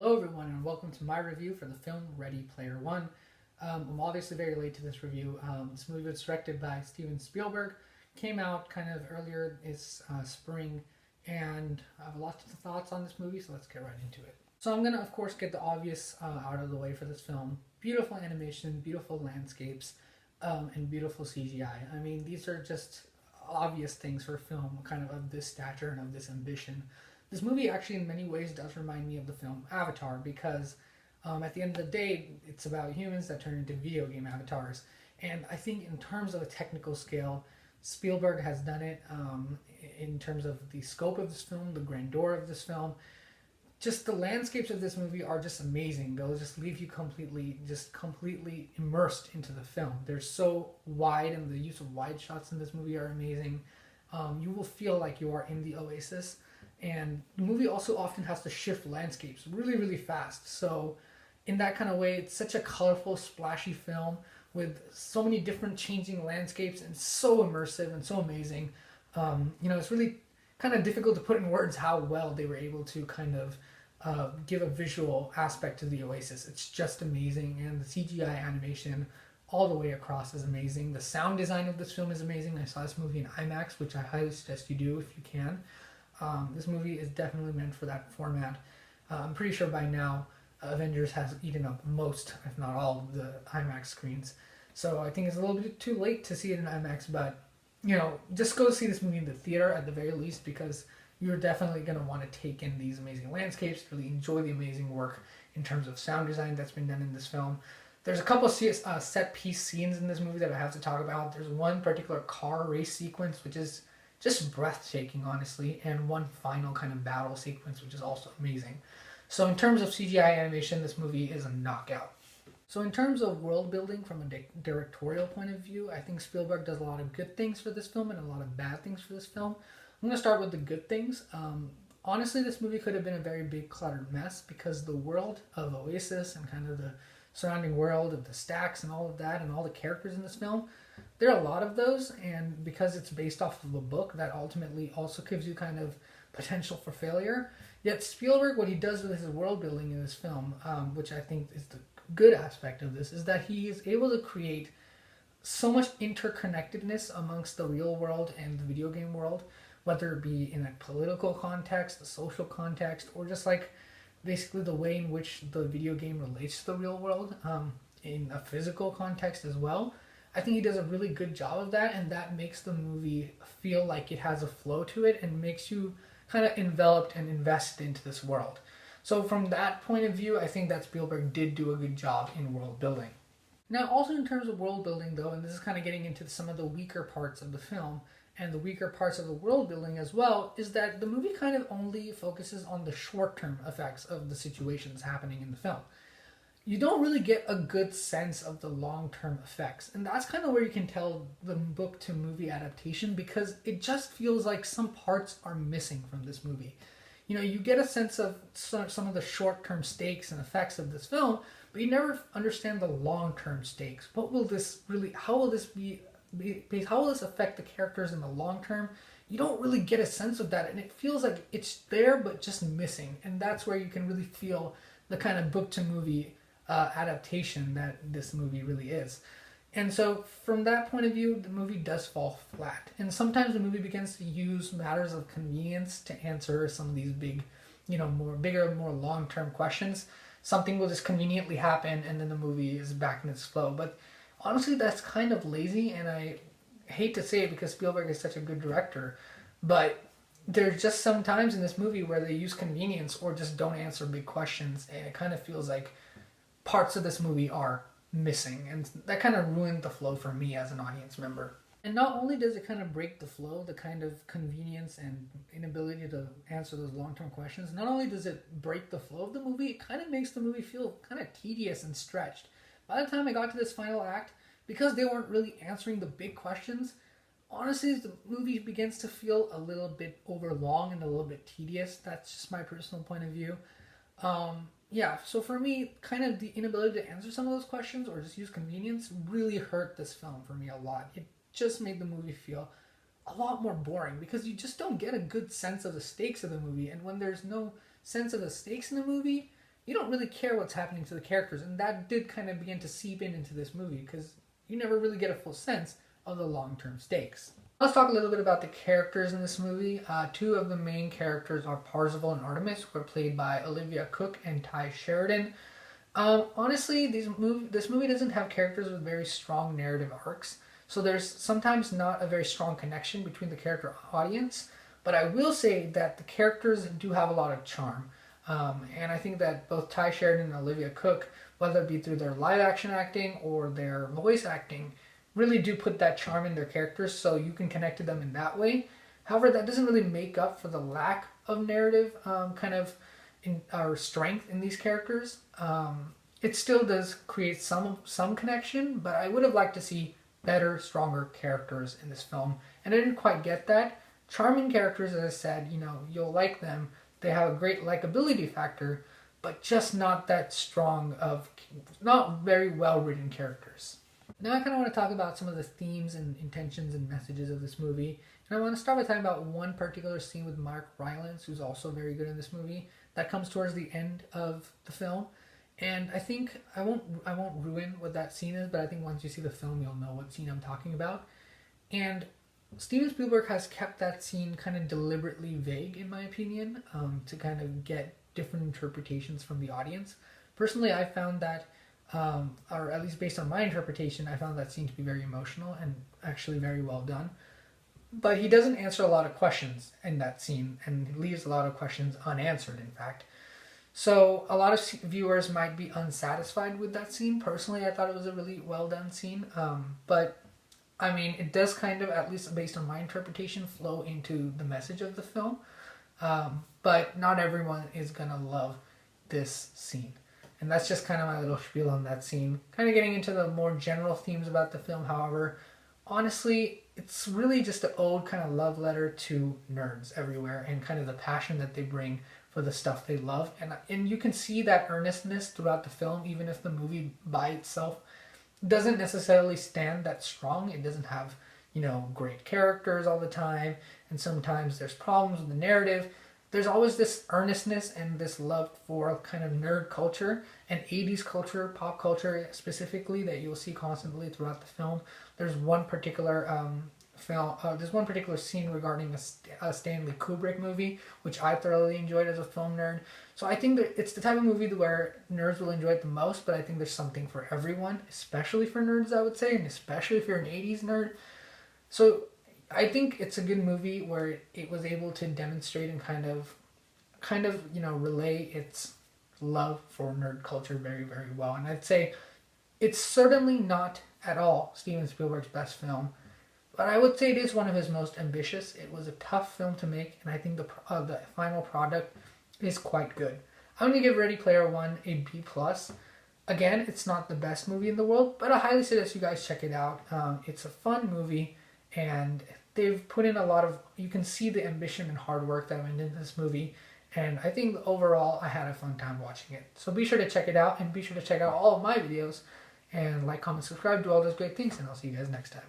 Hello everyone and welcome to my review for the film Ready Player One. I'm obviously very late to this review. This movie was directed by Steven Spielberg, came out kind of earlier this spring, and I have lots of thoughts on this movie, so let's get right into it. So I'm going to of course get the obvious out of the way for this film. Beautiful animation, beautiful landscapes, and beautiful CGI. I mean, these are just obvious things for a film kind of this stature and of this ambition. This movie actually in many ways does remind me of the film Avatar because at the end of the day, it's about humans that turn into video game avatars. And I think in terms of a technical scale, Spielberg has done it in terms of the scope of this film, the grandeur of this film. Just the landscapes of this movie are just amazing. They'll just leave you completely immersed into the film. They're so wide, and the use of wide shots in this movie are amazing. You will feel like you are in the oasis. And the movie also often has to shift landscapes really fast. So in that kind of way, it's such a colorful, splashy film with so many different changing landscapes and so immersive and so amazing. It's really kind of difficult to put in words how well they were able to kind of give a visual aspect to the oasis. It's just amazing, and the CGI animation all the way across is amazing. The sound design of this film is amazing. I saw this movie in IMAX, which I highly suggest you do if you can. This movie is definitely meant for that format. I'm pretty sure by now Avengers has eaten up most, if not all, of the IMAX screens. So I think it's a little bit too late to see it in IMAX, but just go see this movie in the theater at the very least, because you're definitely going to want to take in these amazing landscapes, really enjoy the amazing work in terms of sound design that's been done in this film. There's a couple set piece scenes in this movie that I have to talk about. There's one particular car race sequence which is just breathtaking, honestly, and one final kind of battle sequence which is also amazing. So in terms of CGI animation, this movie is a knockout. So in terms of world building from a directorial point of view, I think Spielberg does a lot of good things for this film and a lot of bad things for this film. I'm going to start with the good things. Honestly, this movie could have been a very big cluttered mess because the world of Oasis and kind of the surrounding world of the stacks and all of that and all the characters in this film, there are a lot of those, and because it's based off of a book, that ultimately also gives you kind of potential for failure. Yet Spielberg, what he does with his world building in this film, which I think is the good aspect of this, is that he is able to create so much interconnectedness amongst the real world and the video game world, whether it be in a political context, a social context, or just like basically the way in which the video game relates to the real world in a physical context as well. I think he does a really good job of that, and that makes the movie feel like it has a flow to it and makes you kind of enveloped and invested into this world. So from that point of view, I think that Spielberg did do a good job in world building. Now, also in terms of world building though, and this is kind of getting into some of the weaker parts of the film, and the weaker parts of the world building as well, is that the movie kind of only focuses on the short-term effects of the situations happening in the film. You don't really get a good sense of the long-term effects, and that's kind of where you can tell the book to movie adaptation, because it just feels like some parts are missing from this movie. You get a sense of some of the short-term stakes and effects of this film, but you never understand the long-term stakes. How will this affect the characters in the long term? You don't really get a sense of that, and it feels like it's there but just missing, and that's where you can really feel the kind of book to movie adaptation that this movie really is. And so from that point of view, the movie does fall flat, and sometimes the movie begins to use matters of convenience to answer some of these more long-term questions. Something will just conveniently happen and then the movie is back in its flow, but honestly, that's kind of lazy, and I hate to say it because Spielberg is such a good director, but there's just some times in this movie where they use convenience or just don't answer big questions, and it kind of feels like parts of this movie are missing, and that kind of ruined the flow for me as an audience member. And not only does it kind of break the flow, the kind of convenience and inability to answer those long-term questions, not only does it break the flow of the movie, it kind of makes the movie feel kind of tedious and stretched. By the time I got to this final act, because they weren't really answering the big questions, honestly, the movie begins to feel a little bit overlong and a little bit tedious. That's just my personal point of view. So for me, kind of the inability to answer some of those questions or just use convenience really hurt this film for me a lot. It just made the movie feel a lot more boring because you just don't get a good sense of the stakes of the movie. And when there's no sense of the stakes in the movie, you really care what's happening to the characters, and that did kind of begin to seep into this movie because you never really get a full sense of the long-term stakes. Let's talk a little bit about the characters in this movie. Two of the main characters are Parzival and Artemis, who are played by Olivia Cooke and Ty Sheridan. Honestly, this movie doesn't have characters with very strong narrative arcs, so there's sometimes not a very strong connection between the character and audience, but I will say that the characters do have a lot of charm. And I think that both Ty Sheridan and Olivia Cooke, whether it be through their live action acting or their voice acting, really do put that charm in their characters so you can connect to them in that way. However, that doesn't really make up for the lack of narrative or strength in these characters. It still does create some connection, but I would have liked to see better, stronger characters in this film, and I didn't quite get that. Charming characters, as I said, you'll like them. They have a great likability factor, but just not that strong of, not very well written characters. Now I kind of want to talk about some of the themes and intentions and messages of this movie. And I want to start by talking about one particular scene with Mark Rylance, who's also very good in this movie, that comes towards the end of the film. And I think I won't ruin what that scene is, but I think once you see the film, you'll know what scene I'm talking about. And Steven Spielberg has kept that scene kind of deliberately vague, in my opinion, to kind of get different interpretations from the audience. Personally, I found that, or at least based on my interpretation, I found that scene to be very emotional and actually very well done. But he doesn't answer a lot of questions in that scene, and he leaves a lot of questions unanswered, in fact. So a lot of viewers might be unsatisfied with that scene. Personally, I thought it was a really well done scene, but I mean, it does kind of, at least based on my interpretation, flow into the message of the film. But not everyone is going to love this scene. And that's just kind of my little spiel on that scene. Kind of getting into the more general themes about the film, however, honestly, it's really just an old kind of love letter to nerds everywhere and kind of the passion that they bring for the stuff they love. And you can see that earnestness throughout the film, even if the movie by itself doesn't necessarily stand that strong. It doesn't have, great characters all the time, and sometimes there's problems with the narrative. There's always this earnestness and this love for kind of nerd culture and 80s culture, pop culture specifically, that you'll see constantly throughout the film. There's one particular scene regarding a Stanley Kubrick movie, which I thoroughly enjoyed as a film nerd. So I think that it's the type of movie where nerds will enjoy it the most, but I think there's something for everyone, especially for nerds, I would say, and especially if you're an 80s nerd. So I think it's a good movie where it was able to demonstrate and kind of relay its love for nerd culture very, very well. And I'd say it's certainly not at all Steven Spielberg's best film, but I would say it is one of his most ambitious. It was a tough film to make, and I think the final product is quite good. I'm going to give Ready Player One a B+. Again, it's not the best movie in the world, but I highly suggest you guys check it out. It's a fun movie, and they've put in a lot of, you can see the ambition and hard work that went into this movie, and I think overall I had a fun time watching it. So be sure to check it out, and be sure to check out all of my videos, and like, comment, subscribe, do all those great things, and I'll see you guys next time.